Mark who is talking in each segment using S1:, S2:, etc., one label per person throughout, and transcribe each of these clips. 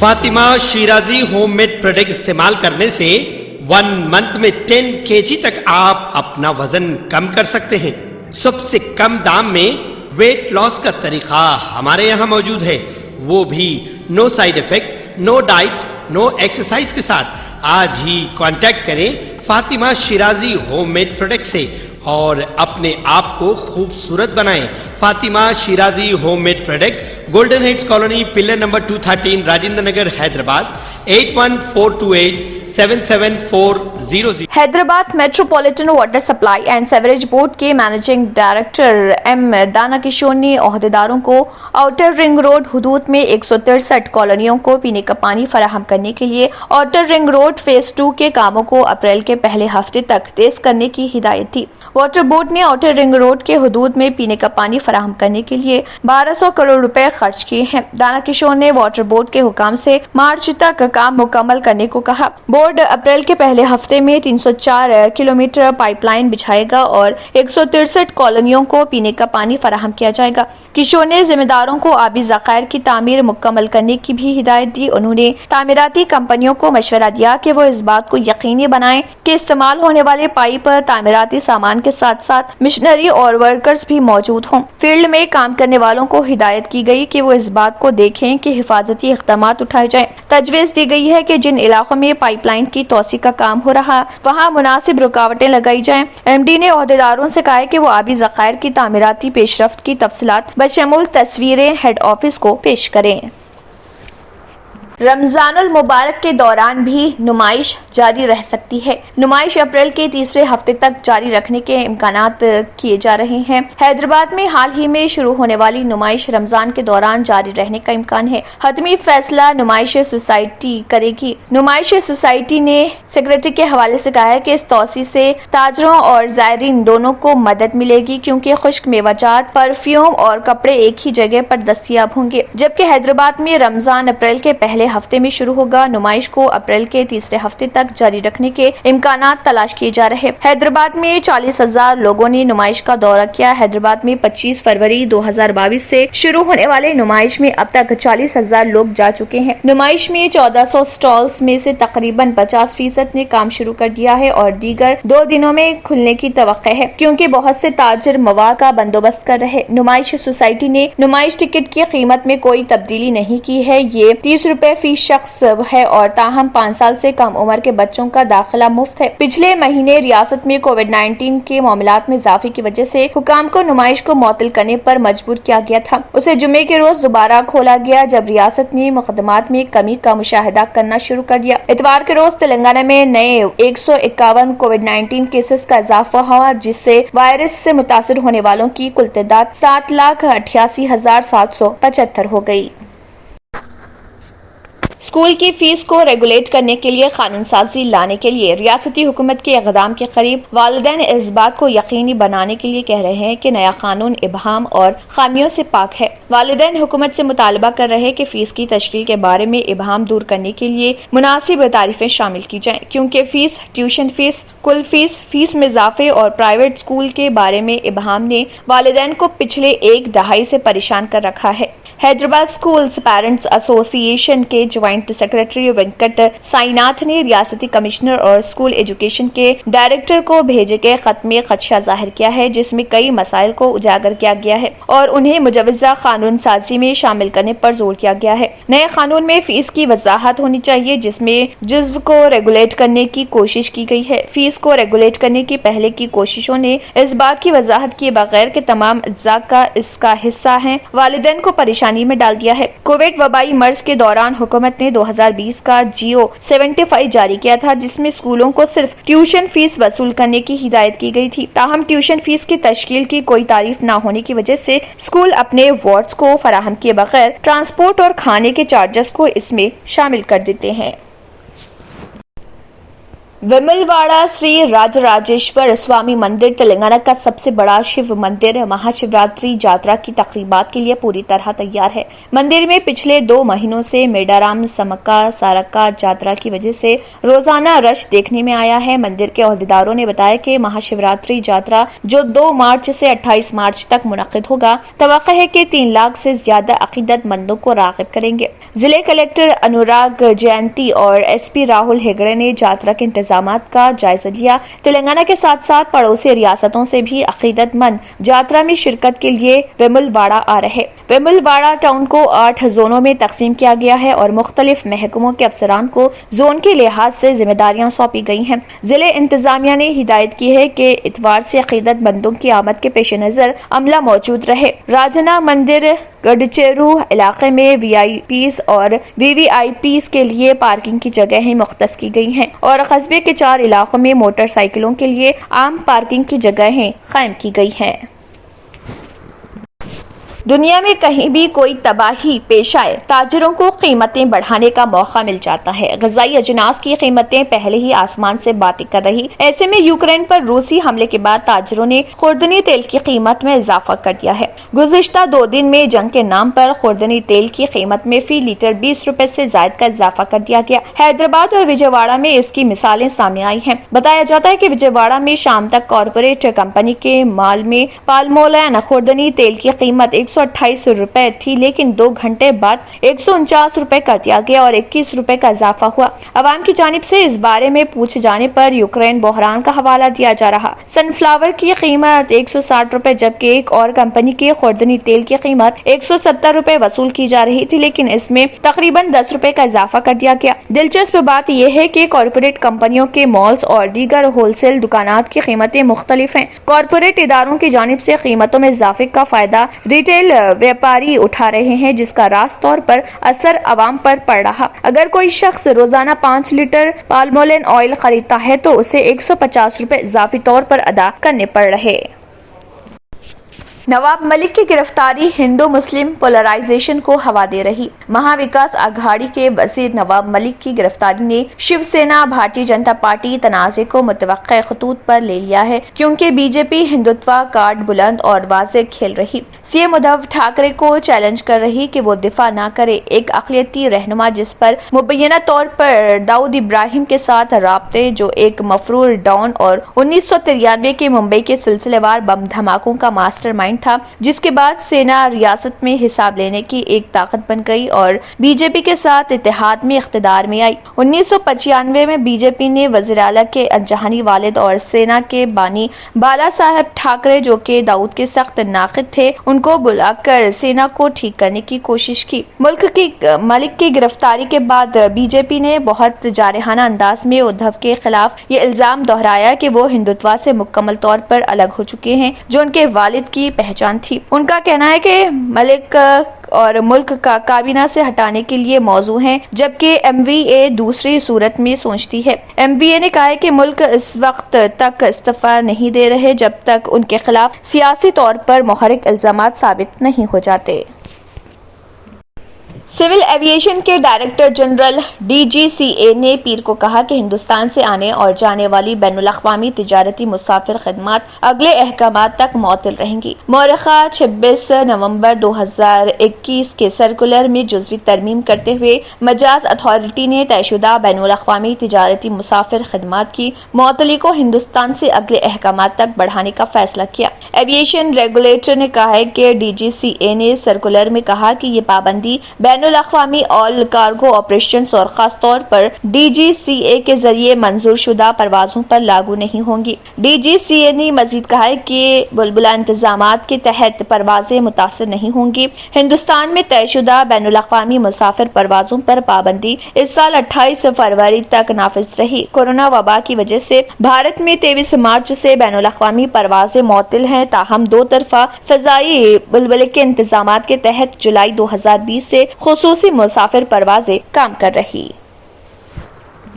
S1: Fatima Shirazi home made product استعمال کرنے سے 1 منتھ میں 10 kg تک آپ اپنا وزن کم کر سکتے ہیں۔ سب سے کم دام میں ویٹ لاس کا طریقہ ہمارے یہاں موجود ہے، وہ بھی no side effect, no diet, no exercise کے ساتھ۔ آج ہی کانٹیکٹ کریں Fatima Shirazi home made product سے اور اپنے آپ کو خوبصورت بنائیں۔ Fatima Shirazi home made product, Golden Heights colony, pillar number 213، Rajendra Nagar, Hyderabad 8142877400۔
S2: Hyderabad metropolitan water supply and sewerage board کے managing director M Dana Kishore نے عہدیداروں کو آؤٹر رنگ روڈ حدود میں 163 کالونیوں کو پینے کا پانی فراہم کرنے کے لیے آؤٹر رنگ روڈ فیز 2 کے کاموں کو اپریل کے پہلے ہفتے تک تیز کرنے کی ہدایت دی۔ واٹر بورڈ نے آؤٹر رنگ روڈ کے حدود میں پینے کا پانی فراہم کرنے کے لیے 1200 کروڑ روپے خرچ کیے ہیں۔ دانا کشور نے واٹر بورڈ کے حکام سے مارچ تک کام مکمل کرنے کو کہا۔ بورڈ اپریل کے پہلے ہفتے میں 304 کلومیٹر پائپ لائن بچھائے گا اور 163 کالونیوں کو پینے کا پانی فراہم کیا جائے گا۔ کشور نے ذمہ داروں کو آبی ذخائر کی تعمیر مکمل کرنے کی بھی ہدایت دی۔ انہوں نے تعمیراتی کمپنیوں کو مشورہ دیا کہ وہ اس بات کو یقینی بنائیں کہ استعمال ہونے والے پائپ تعمیراتی سامان کے ساتھ ساتھ مشنری اور ورکرز بھی موجود ہوں۔ فیلڈ میں کام کرنے والوں کو ہدایت کی گئی کہ وہ اس بات کو دیکھیں کہ حفاظتی اقدامات اٹھائے جائیں۔ تجویز دی گئی ہے کہ جن علاقوں میں پائپ لائن کی توسیع کا کام ہو رہا وہاں مناسب رکاوٹیں لگائی جائیں۔ ایم ڈی نے عہدیداروں سے کہا کہ وہ آبی ذخائر کی تعمیراتی پیش رفت کی تفصیلات بشمول تصویریں ہیڈ آفس کو پیش کریں۔ رمضان المبارک کے دوران بھی نمائش جاری رہ سکتی ہے۔ نمائش اپریل کے تیسرے ہفتے تک جاری رکھنے کے امکانات کیے جا رہے ہیں۔ حیدرآباد میں حال ہی میں شروع ہونے والی نمائش رمضان کے دوران جاری رہنے کا امکان ہے۔ حتمی فیصلہ نمائش سوسائٹی کرے گی۔ نمائش سوسائٹی نے سیکرٹری کے حوالے سے کہا ہے کہ اس توسیع سے تاجروں اور زائرین دونوں کو مدد ملے گی کیونکہ خشک میوہ جات، پرفیوم اور کپڑے ایک ہی جگہ پر دستیاب ہوں گے، جبکہ حیدرآباد میں رمضان اپریل کے پہلے ہفتے میں شروع ہوگا۔ نمائش کو اپریل کے تیسرے ہفتے تک جاری رکھنے کے امکانات تلاش کیے جا رہے۔ حیدرآباد میں 40,000 لوگوں نے نمائش کا دورہ کیا۔ حیدرآباد میں 25 فروری 2022 سے شروع ہونے والے نمائش میں اب تک 40,000 لوگ جا چکے ہیں۔ نمائش میں 1400 سٹالز میں سے تقریباً 50% نے کام شروع کر دیا ہے اور دیگر 2 دنوں میں کھلنے کی توقع ہے کیونکہ بہت سے تاجر مواد کا بندوبست کر رہے۔ نمائش سوسائٹی نے نمائش ٹکٹ کی قیمت میں کوئی تبدیلی نہیں کی ہے۔ یہ 30 روپے فی شخص ہے اور تاہم 5 سال سے کم عمر کے بچوں کا داخلہ مفت ہے۔ پچھلے مہینے ریاست میں کووڈ-19 کے معاملات میں اضافے کی وجہ سے حکام کو نمائش کو معطل کرنے پر مجبور کیا گیا تھا۔ اسے جمعے کے روز دوبارہ کھولا گیا جب ریاست نے مقدمات میں کمی کا مشاہدہ کرنا شروع کر دیا۔ اتوار کے روز تلنگانہ میں نئے 151 کووڈ-19 کیسز کا اضافہ ہوا جس سے وائرس سے متاثر ہونے والوں کی کل تعداد 7,88,775 ہو گئی۔ اسکول کی فیس کو ریگولیٹ کرنے کے لیے قانون سازی لانے کے لیے ریاستی حکومت کے اقدام کے قریب والدین اس بات کو یقینی بنانے کے لیے کہہ رہے ہیں کہ نیا قانون ابہام اور خامیوں سے پاک ہے۔ والدین حکومت سے مطالبہ کر رہے ہیں کہ فیس کی تشکیل کے بارے میں ابہام دور کرنے کے لیے مناسب تعریفیں شامل کی جائیں کیونکہ فیس، ٹیوشن فیس، کل فیس، فیس میں اضافے اور پرائیویٹ اسکول کے بارے میں ابہام نے والدین کو پچھلے 1 دہائی سے پریشان کر رکھا ہے۔ حیدرآباد اسکولز پیرنٹس ایسوسی ایشن کے جوائنٹ سیکرٹری وینکٹ سائناتھ نے ریاستی کمشنر اور اسکول ایجوکیشن کے ڈائریکٹر کو بھیجے گئے خط میں خدشہ ظاہر کیا ہے جس میں کئی مسائل کو اجاگر کیا گیا ہے اور انہیں مجوزہ قانون سازی میں شامل کرنے پر زور دیا گیا ہے۔ نئے قانون میں فیس کی وضاحت ہونی چاہیے جس میں جزو کو ریگولیٹ کرنے کی کوشش کی گئی ہے۔ فیس کو ریگولیٹ کرنے کی پہلے کی کوششوں نے اس بات کی وضاحت کیے بغیر کہ تمام اجزاء کا اس کا حصہ ہیں والدین کو پریشانی میں ڈال دیا ہے۔ کووڈ وبائی مرض کے دوران حکومت نے 2020 کا جیو 75 جاری کیا تھا جس میں اسکولوں کو صرف ٹیوشن فیس وصول کرنے کی ہدایت کی گئی تھی۔ تاہم ٹیوشن فیس کی تشکیل کی کوئی تعریف نہ ہونے کی وجہ سے اسکول اپنے وارڈز کو فراہم کیے بغیر ٹرانسپورٹ اور کھانے کے چارجز کو اس میں شامل کر دیتے ہیں۔ विमलवाड़ा श्री राजराजेश्वर स्वामी मंदिर तेलंगाना का सबसे बड़ा शिव मंदिर महाशिवरात्रि यात्रा की तकरीबात के लिए पूरी तरह तैयार है। मंदिर में पिछले 2 महीनों से मेडाराम समक्का सारक्का यात्रा की वजह से रोजाना रश देखने में आया है। मंदिर के अहदेदारों ने बताया कि महाशिवरात्रि यात्रा जो 2 मार्च से 28 मार्च तक मुनक्किद होगा, तवक्को है कि 3 लाख से ज्यादा अकीदतमंदों को राग़िब करेंगे। जिले कलेक्टर अनुराग जयंती और एसपी राहुल हेगड़े ने यात्रा के इंतजामात का जायजा लिया। तेलंगाना के साथ साथ पड़ोसी रियासतों से भी अकीदतमंद यात्रा में शिरकत के लिए विमलवाड़ा आ रहे। विमलवाड़ा टाउन को 8 जोनों में तकसीम किया गया है और मुख्तलिफ महकमों के अफसरान को जोन के लिहाज से जिम्मेदारियां सौंपी गई हैं। जिले इंतजामिया ने हिदायत की है कि इतवार से अकीदतमंदों की आमद के पेश नजर अमला मौजूद रहे। राजना मंदिर गडचेरू इलाके में वीआईपीज और वीवीआईपीज के लिए पार्किंग की जगहें मुख्तस की गई हैं और कस्बे के 4 इलाकों में मोटरसाइकिलों के लिए आम पार्किंग की जगहें कायम की गई हैं। दुनिया में कहीं भी कोई तबाही पेश आए, ताजिरों को कीमतें बढ़ाने का मौका मिल जाता है। ग़िज़ाई अजनास की कीमतें पहले ही आसमान से बातें कर रही। ऐसे में यूक्रेन पर रूसी हमले के बाद ताजिरों ने खुर्दनी तेल की कीमत में इजाफा कर दिया है। गुज़िश्ता 2 दिन में जंग के नाम पर खुर्दनी तेल की कीमत में फी लीटर 20 रुपए से ज्यादा का इजाफा कर दिया गया। हैदराबाद और विजयवाड़ा में इसकी मिसालें सामने आई हैं। बताया जाता है कि विजयवाड़ा में शाम तक कॉरपोरेट कंपनी के माल में पाल्मोलिन खुर्दनी तेल की कीमत 128 रुपए थी, लेकिन 2 घंटे बाद 149 रुपए कर दिया गया और 21 रुपए का इजाफा हुआ। अवाम की जानिब से इस बारे में पूछे जाने पर यूक्रेन बहरान का हवाला दिया जा रहा। सनफ्लावर की कीमत 160 रुपए जबकि एक और कंपनी के खुर्दनी तेल की कीमत 170 रुपए वसूल की जा रही थी, लेकिन इसमें तकरीबन 10 रुपए का इजाफा कर दिया गया। दिलचस्प बात यह है कि कॉरपोरेट कंपनियों के मॉल्स और दीगर होलसेल दुकानात की कीमतें मुख्तलिफ हैं। कॉरपोरेट इदारों की जानिब से कीमतों में इजाफे का फायदा रिटेल व्यापारी उठा रहे हैं, जिसका रास्त तौर पर असर अवाम पर पड़ रहा। अगर कोई शख्स रोजाना 5 लीटर पाल्मोलिन ऑयल खरीदता है तो उसे 150 रुपए इजाफी तौर पर अदा करने पड़ रहे। नवाब मलिक की गिरफ्तारी हिंदू मुस्लिम पोलराइजेशन को हवा दे रही। महाविकास आघाड़ी के वजीर नवाब मलिक की गिरफ्तारी ने शिवसेना भारतीय जनता पार्टी तनाज़े को मुतवक्किल खतूत पर ले लिया है, क्योंकि बीजेपी हिंदुत्व कार्ड बुलंद और वाज़ेह खेल रही। सीएम उद्धव ठाकरे को चैलेंज कर रही कि वो दिफा न करे। एक अक़लियती रहनुमा जिस पर मुबैना तौर पर दाऊद इब्राहिम के साथ राब्ते, जो एक मफरूर डॉन और 1993 के मुंबई के सिलसिलेवार बम धमाकों का मास्टरमाइंड था, जिसके बाद सेना रियासत में हिसाब लेने की एक ताकत बन गई और बीजेपी के साथ इत्तेहाद में इख्तिदार में आई। 1995 में बीजेपी ने वज़ीर आला के अनजहानी वालिद और सेना के बानी बाला साहब ठाकरे, जो कि दाऊद के सख्त नाक़िद थे, उनको बुलाकर सेना को ठीक करने की कोशिश की। मलिक की गिरफ्तारी के बाद बीजेपी ने बहुत जारहाना अंदाज में उद्धव के खिलाफ ये इल्जाम दोहराया कि वो हिंदुत्व से मुकम्मल तौर पर अलग हो चुके हैं, जो उनके वालिद की पहचान थी। उनका कहना है कि मलिक और मुल्क का काबीना से हटाने के लिए मौजू हैं, जबकि एमवीए दूसरी सूरत में सोचती है। एमवीए ने कहा है कि मुल्क इस वक्त तक इस्तीफा नहीं दे रहे जब तक उनके खिलाफ सियासी तौर पर मुहर्रिक इल्जामात साबित नहीं हो जाते। सिविल एविएशन के डायरेक्टर जनरल डीजीसीए ने पीर को कहा कि हिंदुस्तान से आने और जाने वाली बैनुल-अक़वामी तिजारती मुसाफिर खदमात अगले अहकामात तक मुअत्तल रहेंगी। मौरख़ा 26 नवंबर 2021 के सर्कुलर में जुज़वी तरमीम करते हुए मजाज अथॉरिटी ने तयशुदा बैनुल-अक़वामी तिजारती मुसाफिर खदमात की मुअत्तली को हिंदुस्तान से अगले अहकामात तक बढ़ाने का फैसला किया। एविएशन रेगुलेटर ने कहा है कि डीजीसीए ने सर्कुलर में कहा कि ये पाबंदी बैनुल-अक़वामी ऑल कार्गो ऑपरेशंस और खास तौर पर डीजीसीए के जरिए मंजूर शुदा परवाजों पर लागू नहीं होंगी। डीजीसीए ने मजीद कहा है कि बुलबुला इंतजामात के तहत परवाजें मुतासर नहीं होंगी। हिंदुस्तान में तयशुदा बैनुल-अक़वामी मुसाफिर परवाजों पर पाबंदी इस साल 28 फरवरी तक नाफिज रही। कोरोना वबा की वजह से भारत में 23 मार्च से बैनुल-अक़वामी परवाजें मुअत्तल हैं, ताहम 2 तरफा फ़ज़ाई बुलबुले के इंतजामात के तहत जुलाई 2020 से खुसूसी मुसाफिर परवाजें काम कर रही।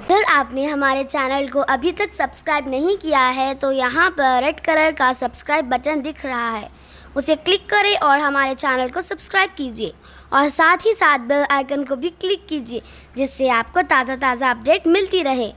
S3: अगर आपने हमारे चैनल को अभी तक सब्सक्राइब नहीं किया है तो यहाँ पर रेड कलर का सब्सक्राइब बटन दिख रहा है, उसे क्लिक करें और हमारे चैनल को सब्सक्राइब कीजिए और साथ ही साथ बेल आइकन को भी क्लिक कीजिए, जिससे आपको ताज़ा अपडेट मिलती रहे।